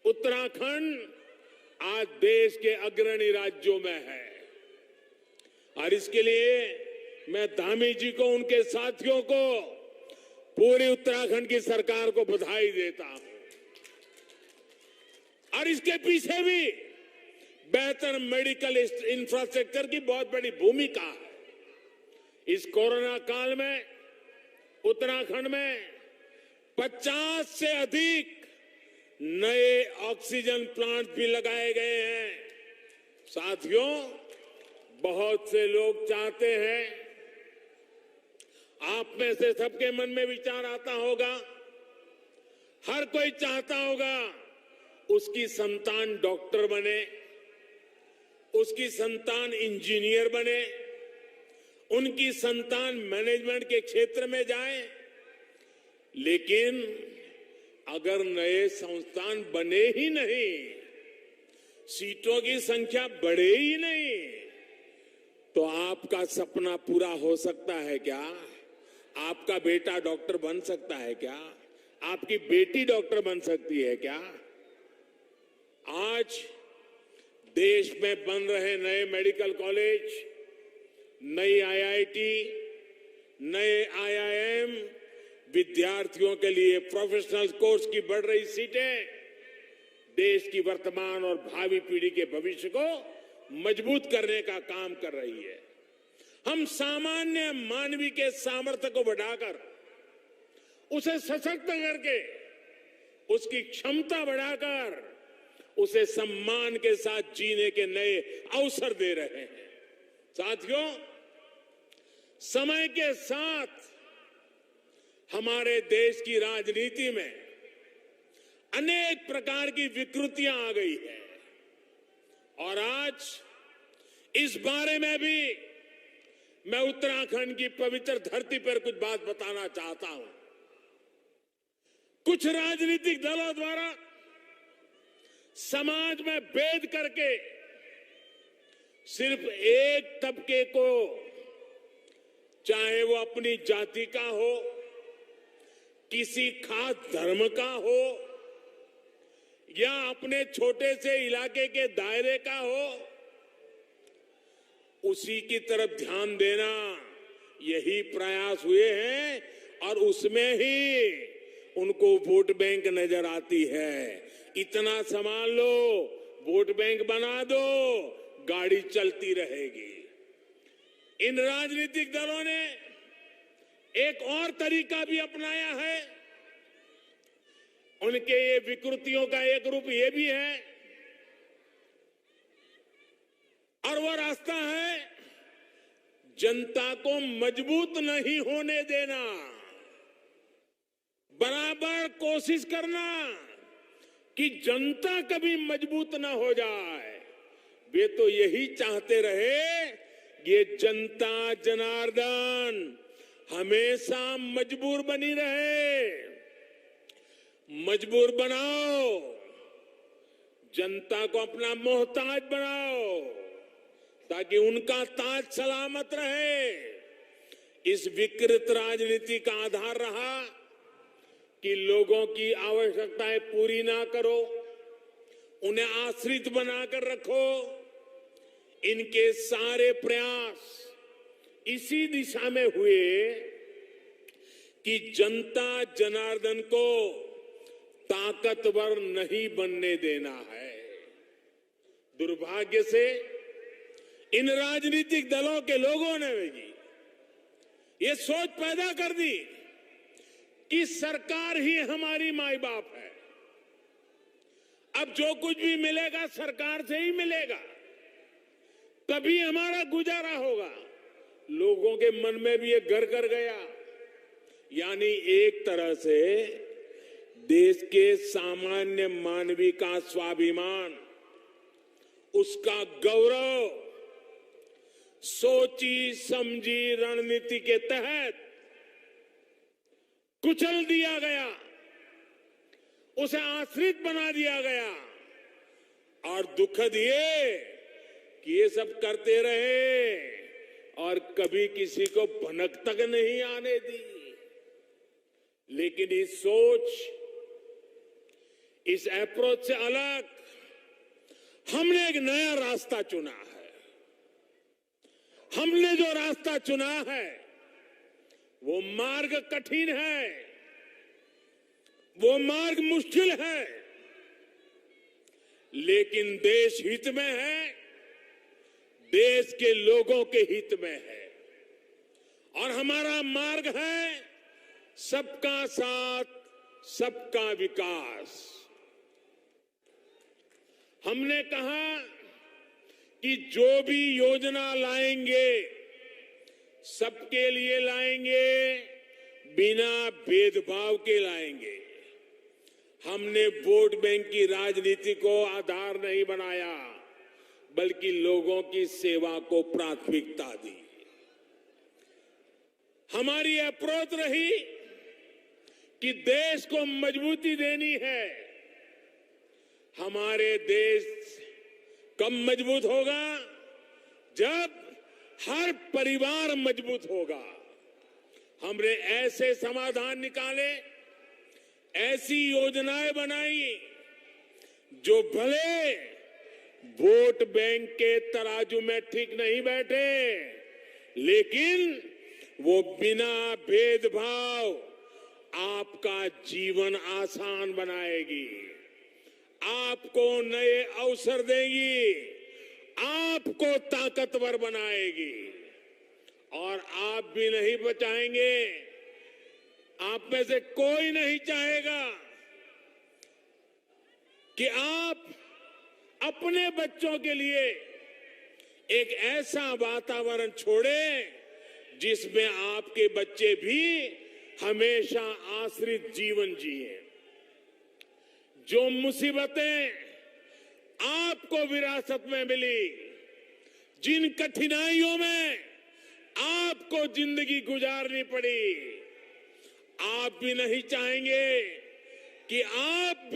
उत्तराखंड आज देश के अग्रणी राज्यों में है और इसके लिए मैं धामी जी को, उनके साथियों को, पूरी उत्तराखंड की सरकार को बधाई देता हूं। और इसके पीछे भी बेहतर मेडिकल इंफ्रास्ट्रक्चर की बहुत बड़ी भूमिका है। इस कोरोना काल में उत्तराखंड में 50 से अधिक नए ऑक्सीजन प्लांट भी लगाए गए हैं। साथियों, बहुत से लोग चाहते हैं, आप में से सबके मन में विचार आता होगा, हर कोई चाहता होगा उसकी संतान डॉक्टर बने, उसकी संतान इंजीनियर बने, उनकी संतान मैनेजमेंट के क्षेत्र में जाए। लेकिन अगर नए संस्थान बने ही नहीं, सीटों की संख्या बढ़े ही नहीं, तो आपका सपना पूरा हो सकता है क्या? आपका बेटा डॉक्टर बन सकता है क्या? आपकी बेटी डॉक्टर बन सकती है क्या? आज देश में बन रहे नए मेडिकल कॉलेज, नई आईआईटी, नए आईआईएम, विद्यार्थियों के लिए प्रोफेशनल कोर्स की बढ़ रही सीटें देश की वर्तमान और भावी पीढ़ी के भविष्य को मजबूत करने का काम कर रही है। हम सामान्य मानवी के सामर्थ्य को बढ़ाकर, उसे सशक्त करके, उसकी क्षमता बढ़ाकर, उसे सम्मान के साथ जीने के नए अवसर दे रहे हैं। साथियों, समय के साथ हमारे देश की राजनीति में अनेक प्रकार की विकृतियां आ गई है और आज इस बारे में भी मैं उत्तराखंड की पवित्र धरती पर कुछ बात बताना चाहता हूं। कुछ राजनीतिक दलों द्वारा समाज में भेद करके सिर्फ एक तबके को, चाहे वो अपनी जाति का हो, किसी खास धर्म का हो या अपने छोटे से इलाके के दायरे का हो, उसी की तरफ ध्यान देना, यही प्रयास हुए हैं और उसमें ही उनको वोट बैंक नजर आती है। इतना संभाल लो, वोट बैंक बना दो, गाड़ी चलती रहेगी। इन राजनीतिक दलों ने एक और तरीका भी अपनाया है। उनके ये विकृतियों का एक रूप ये भी है और वो रास्ता है जनता को मजबूत नहीं होने देना, बराबर कोशिश करना कि जनता कभी मजबूत ना हो जाए। वे तो यही चाहते रहे, ये जनता जनार्दन हमेशा मजबूर बनी रहे। मजबूर बनाओ, जनता को अपना मोहताज बनाओ ताकि उनका ताज सलामत रहे। इस विकृत राजनीति का आधार रहा कि लोगों की आवश्यकताएं पूरी ना करो, उन्हें आश्रित बनाकर रखो। इनके सारे प्रयास इसी दिशा में हुए कि जनता जनार्दन को ताकतवर नहीं बनने देना है। दुर्भाग्य से इन राजनीतिक दलों के लोगों ने भी ये सोच पैदा कर दी कि सरकार ही हमारी माई बाप है, अब जो कुछ भी मिलेगा सरकार से ही मिलेगा, तभी हमारा गुजारा होगा। लोगों के मन में भी ये घर कर गया यानी एक तरह से देश के सामान्य मानवी का स्वाभिमान, उसका गौरव सोची समझी रणनीति के तहत कुचल दिया गया, उसे आश्रित बना दिया गया। और दुखद ये कि ये सब करते रहे और कभी किसी को भनक तक नहीं आने दी। लेकिन इस सोच, इस अप्रोच से अलग हमने एक नया रास्ता चुना है। हमने जो रास्ता चुना है वो मार्ग कठिन है, वो मार्ग मुश्किल है, लेकिन देश हित में है, देश के लोगों के हित में है। और हमारा मार्ग है सबका साथ, सबका विकास। हमने कहा कि जो भी योजना लाएंगे सबके लिए लाएंगे, बिना भेदभाव के लाएंगे। हमने वोट बैंक की राजनीति को आधार नहीं बनाया, बल्कि लोगों की सेवा को प्राथमिकता दी। हमारी अप्रोच रही कि देश को मजबूती देनी है। हमारे देश कब मजबूत होगा? जब हर परिवार मजबूत होगा। हमने ऐसे समाधान निकाले, ऐसी योजनाएं बनाई जो भले वोट बैंक के तराजू में ठीक नहीं बैठे, लेकिन वो बिना भेदभाव आपका जीवन आसान बनाएगी, आपको नए अवसर देगी, आपको ताकतवर बनाएगी। और आप भी नहीं बचाएंगे, आप में से कोई नहीं चाहेगा कि आप अपने बच्चों के लिए एक ऐसा वातावरण छोड़ें जिसमें आपके बच्चे भी हमेशा आश्रित जीवन जिए। जो मुसीबतें आपको विरासत में मिली, जिन कठिनाइयों में आपको जिंदगी गुजारनी पड़ी, आप भी नहीं चाहेंगे कि आप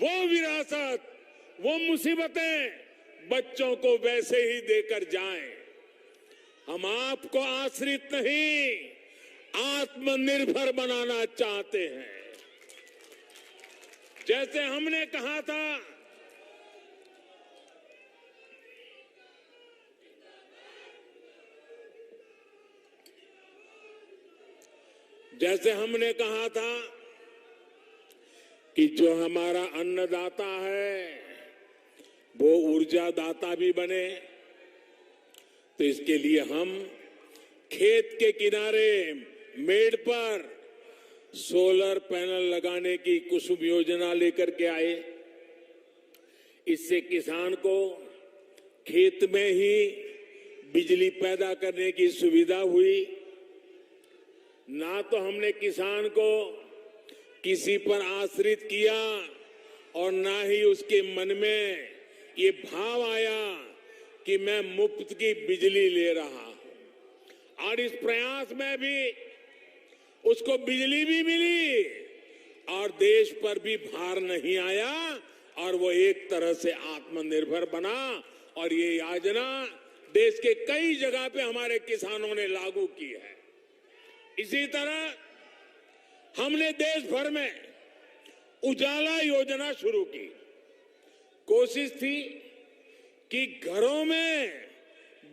वो विरासत, वो मुसीबतें बच्चों को वैसे ही देकर जाएं। हम आपको आश्रित नहीं, आत्मनिर्भर बनाना चाहते हैं। जैसे हमने कहा था, कि जो हमारा अन्नदाता है वो ऊर्जा दाता भी बने, तो इसके लिए हम खेत के किनारे मेड़ पर सोलर पैनल लगाने की कुसुम योजना लेकर के आए। इससे किसान को खेत में ही बिजली पैदा करने की सुविधा हुई। ना तो हमने किसान को किसी पर आश्रित किया और ना ही उसके मन में ये भाव आया कि मैं मुफ्त की बिजली ले रहा हूं। और इस प्रयास में भी उसको बिजली भी मिली और देश पर भी भार नहीं आया और वो एक तरह से आत्मनिर्भर बना। और ये योजना देश के कई जगह पे हमारे किसानों ने लागू की है। इसी तरह हमने देश भर में उजाला योजना शुरू की। कोशिश थी कि घरों में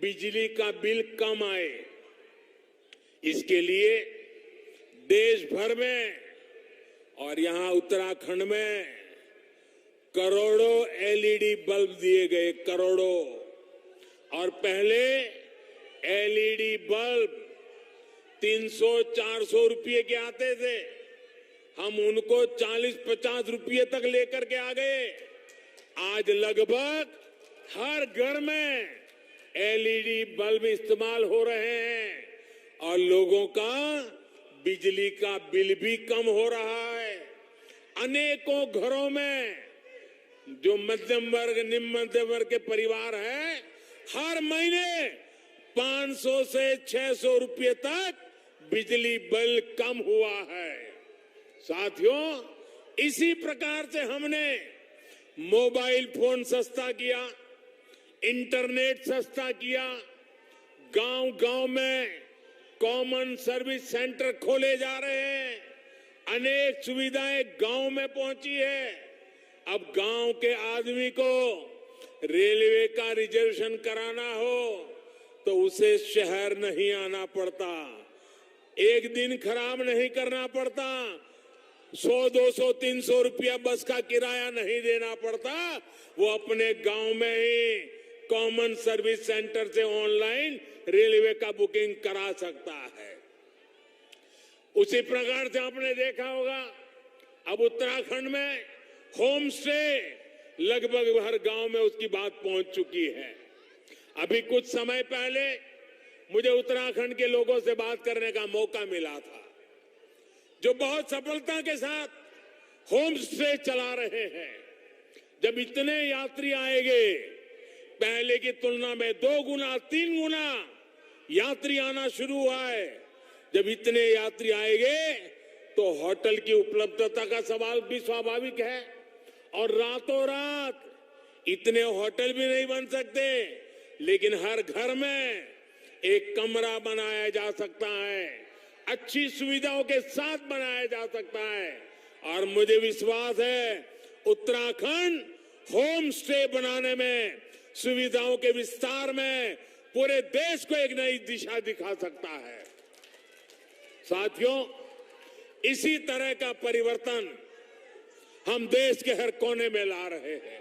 बिजली का बिल कम आए। इसके लिए देश भर में और यहां उत्तराखंड में करोड़ों एलईडी बल्ब दिए गए, करोड़ों। और पहले एलईडी बल्ब 300-400 रुपये के आते थे, हम उनको 40-50 रुपये तक लेकर के आ गए। आज लगभग हर घर में एलईडी बल्ब इस्तेमाल हो रहे हैं और लोगों का बिजली का बिल भी कम हो रहा है। अनेकों घरों में जो मध्यम वर्ग, निम्न मध्यम वर्ग के परिवार हैं, हर महीने 500 से 600 रुपये तक बिजली बिल कम हुआ है। साथियों, इसी प्रकार से हमने मोबाइल फोन सस्ता किया, इंटरनेट सस्ता किया, गांव-गांव में कॉमन सर्विस सेंटर खोले जा रहे हैं, अनेक सुविधाएं गांव में पहुंची है। अब गांव के आदमी को रेलवे का रिजर्वेशन कराना हो तो उसे शहर नहीं आना पड़ता, एक दिन खराब नहीं करना पड़ता, 100, 200, 300 रुपया बस का किराया नहीं देना पड़ता। वो अपने गांव में ही कॉमन सर्विस सेंटर से ऑनलाइन रेलवे का बुकिंग करा सकता है। उसी प्रकार से आपने देखा होगा, अब उत्तराखंड में होम स्टे लगभग हर गांव में उसकी बात पहुंच चुकी है। अभी कुछ समय पहले मुझे उत्तराखंड के लोगों से बात करने का मौका मिला था, जो बहुत सफलता के साथ होम स्टे चला रहे हैं। जब इतने यात्री आएंगे, पहले की तुलना में 2 गुना 3 गुना यात्री आना शुरू हुआ है। जब इतने यात्री आएंगे तो होटल की उपलब्धता का सवाल भी स्वाभाविक है, और रातों रात इतने होटल भी नहीं बन सकते, लेकिन हर घर में एक कमरा बनाया जा सकता है, अच्छी सुविधाओं के साथ बनाया जा सकता है। और मुझे विश्वास है उत्तराखंड होम स्टे बनाने में, सुविधाओं के विस्तार में पूरे देश को एक नई दिशा दिखा सकता है। साथियों, इसी तरह का परिवर्तन हम देश के हर कोने में ला रहे हैं।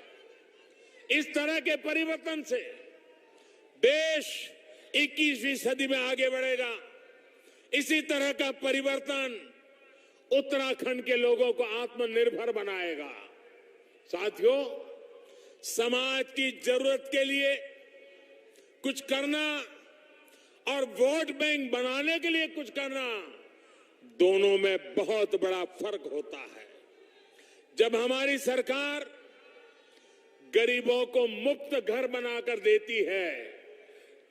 इस तरह के परिवर्तन से देश 21वीं सदी में आगे बढ़ेगा। इसी तरह का परिवर्तन उत्तराखंड के लोगों को आत्मनिर्भर बनाएगा। साथियों, समाज की जरूरत के लिए कुछ करना और वोट बैंक बनाने के लिए कुछ करना, दोनों में बहुत बड़ा फर्क होता है। जब हमारी सरकार गरीबों को मुफ्त घर बनाकर देती है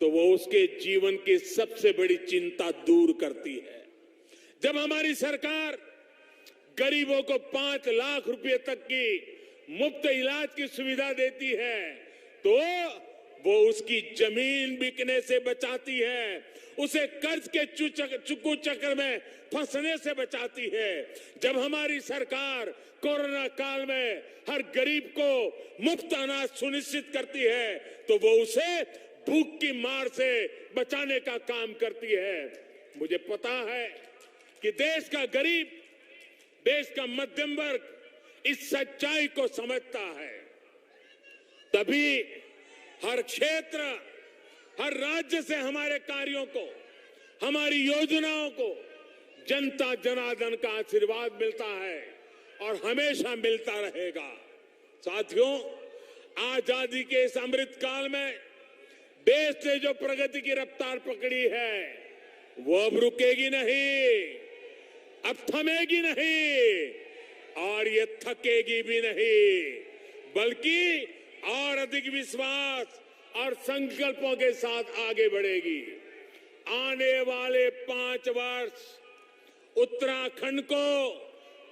तो वो उसके जीवन की सबसे बड़ी चिंता दूर करती है। जब हमारी सरकार गरीबों को 5 लाख रुपए तक की मुफ्त इलाज की सुविधा देती है तो वो उसकी जमीन बिकने से बचाती है, उसे कर्ज के चुकू चक्र में फंसने से बचाती है। जब हमारी सरकार कोरोना काल में हर गरीब को मुफ्त अनाज सुनिश्चित करती है तो वो उसे भूख की मार से बचाने का काम करती है। मुझे पता है कि देश का गरीब, देश का मध्यम वर्ग इस सच्चाई को समझता है, तभी हर क्षेत्र, हर राज्य से हमारे कार्यों को, हमारी योजनाओं को जनता जनार्दन का आशीर्वाद मिलता है और हमेशा मिलता रहेगा। साथियों, आजादी के इस अमृत काल में देश ने जो प्रगति की रफ्तार पकड़ी है वो अब रुकेगी नहीं, अब थमेगी नहीं और ये थकेगी भी नहीं, बल्कि और अधिक विश्वास और संकल्पों के साथ आगे बढ़ेगी। आने वाले 5 वर्ष उत्तराखंड को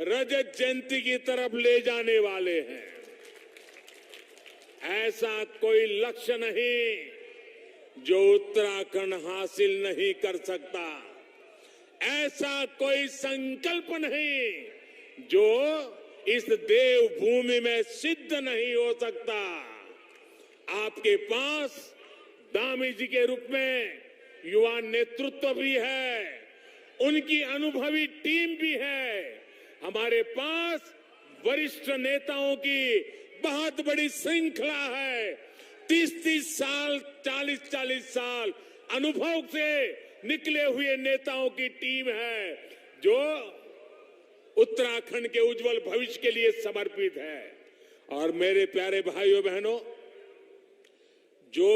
रजत जयंती की तरफ ले जाने वाले हैं। ऐसा कोई लक्ष्य नहीं जो उत्तराखंड हासिल नहीं कर सकता, ऐसा कोई संकल्प नहीं जो इस देवभूमि में सिद्ध नहीं हो सकता। आपके पास दामी जी के रूप में युवा नेतृत्व भी है, उनकी अनुभवी टीम भी है, हमारे पास वरिष्ठ नेताओं की बहुत बड़ी श्रृंखला है। 30-30 साल, 40-40 साल अनुभव से निकले हुए नेताओं की टीम है जो उत्तराखंड के उज्जवल भविष्य के लिए समर्पित है। और मेरे प्यारे भाइयों बहनों, जो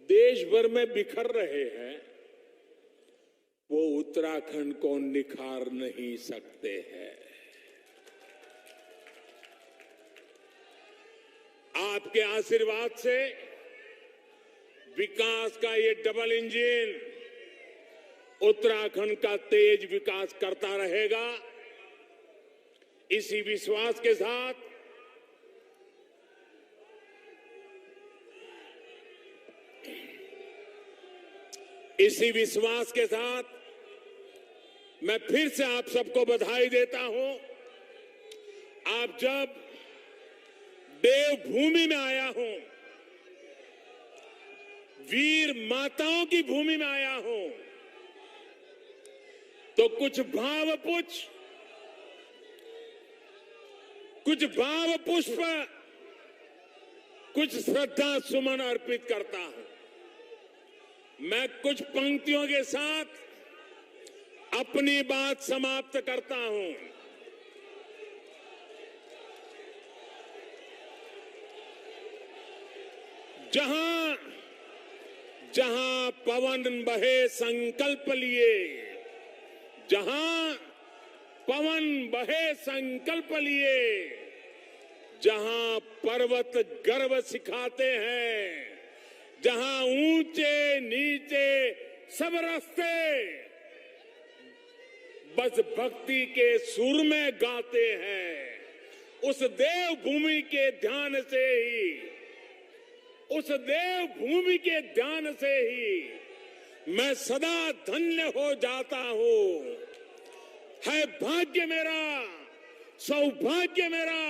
देश भर में बिखर रहे हैं, वो उत्तराखंड को निखार नहीं सकते हैं। आपके आशीर्वाद से विकास का ये डबल इंजन उत्तराखंड का तेज विकास करता रहेगा। इसी विश्वास के साथ मैं फिर से आप सबको बधाई देता हूं। आप जब देवभूमि में आया हूं, वीर माताओं की भूमि में आया हूं, तो कुछ भाव पुष्प, कुछ श्रद्धा सुमन अर्पित करता हूं। मैं कुछ पंक्तियों के साथ अपनी बात समाप्त करता हूं। जहां जहां पवन बहे संकल्प लिए, जहां पवन बहे संकल्प लिए, जहां पर्वत गर्व सिखाते हैं, जहां ऊंचे नीचे सब रास्ते बस भक्ति के सुर में गाते हैं, उस देवभूमि के ध्यान से ही, उस देवभूमि के ध्यान से ही मैं सदा धन्य हो जाता हूं। है भाग्य मेरा, सौभाग्य मेरा,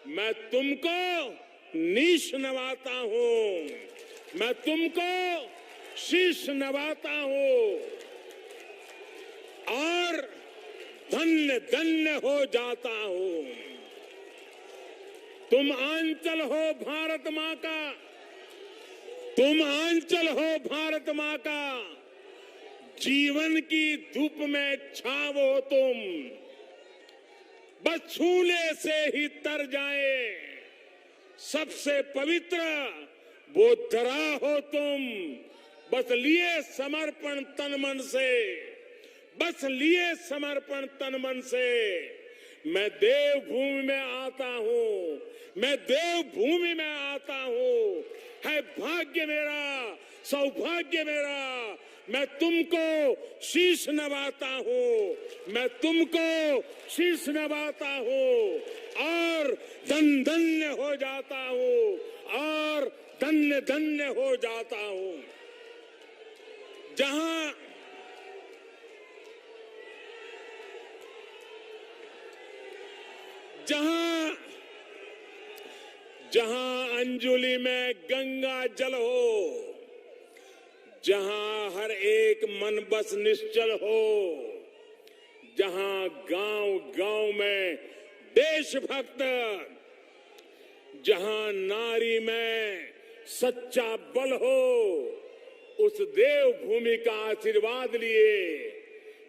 मैं तुमको नीश नवाता हूं, मैं तुमको शीश नवाता हूं और धन्य धन्य हो जाता हूं। तुम आंचल हो भारत मां का, तुम आंचल हो भारत मां का, जीवन की धूप में छाव हो तुम, बस छूने से ही तर जाए सबसे पवित्र वो धरा हो तुम, बस लिए समर्पण तन मन से, बस लिए समर्पण तन मन से। मैं देवभूमि में आता हूं, मैं देवभूमि में आता हूं। है भाग्य मेरा, सौभाग्य मेरा, मैं तुमको शीश नवाता हूं, मैं तुमको शीश नवाता हूं और धन्य हो जाता हूं, और धन्य धन्य हो जाता हूं। जहां जहां अंजुलि में गंगा जल हो, जहां हर एक मन बस निश्चल हो, जहां गांव गांव में देशभक्त, जहां नारी में सच्चा बल हो, उस देवभूमि का आशीर्वाद लिए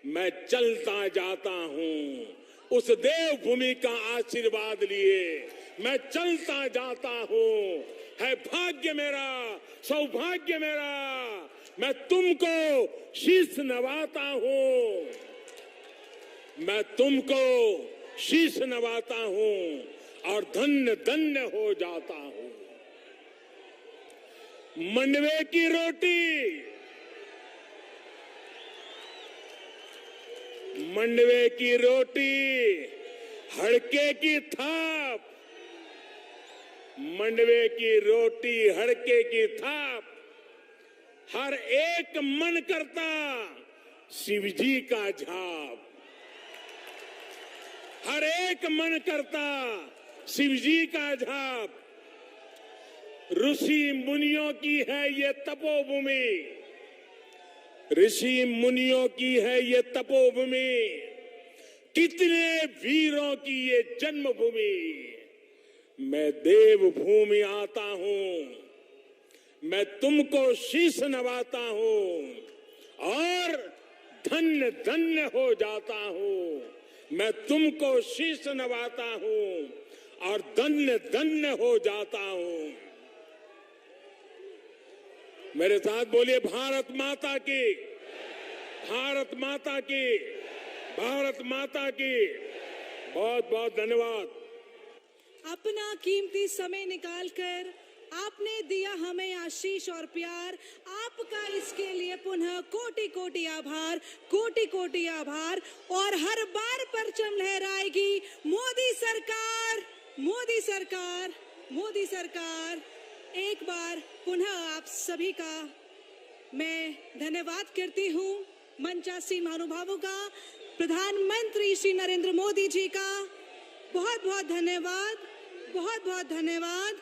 मैं चलता जाता हूं। उस देवभूमि का आशीर्वाद लिए मैं चलता जाता हूं। है भाग्य मेरा, सौभाग्य मेरा, मैं तुमको शीश नवाता हूं, मैं तुमको शीश नवाता हूं और धन्य धन्य हो जाता हूं। मंडवे की रोटी, मंडवे की रोटी, हड़के की थाप, मंडवे की रोटी, हड़के की थाप, हर एक मन करता शिवजी का झाप, हर एक मन करता शिवजी का झाप। ऋषि मुनियों की है ये तपोभूमि, ऋषि मुनियों की है ये तपोभूमि, कितने वीरों की ये जन्मभूमि। मैं देवभूमि आता हूं, मैं तुमको शीश नवाता हूं और धन्य धन्य हो जाता हूं। मैं तुमको शीश नवाता हूं और धन्य धन्य हो जाता हूं। मेरे साथ बोलिए भारत माता की, भारत माता की, भारत माता की। बहुत बहुत धन्यवाद। अपना कीमती समय निकालकर आपने दिया हमें आशीष और प्यार। आपका इसके लिए पुनः कोटि कोटि आभार, कोटि कोटि आभार। और हर बार परचम लहराएगी मोदी सरकार, मोदी सरकार, मोदी सरकार। एक बार पुनः आप सभी का मैं धन्यवाद करती हूँ, मंचासीन महानुभावों का, प्रधानमंत्री श्री नरेंद्र मोदी जी का बहुत बहुत धन्यवाद, बहुत बहुत धन्यवाद।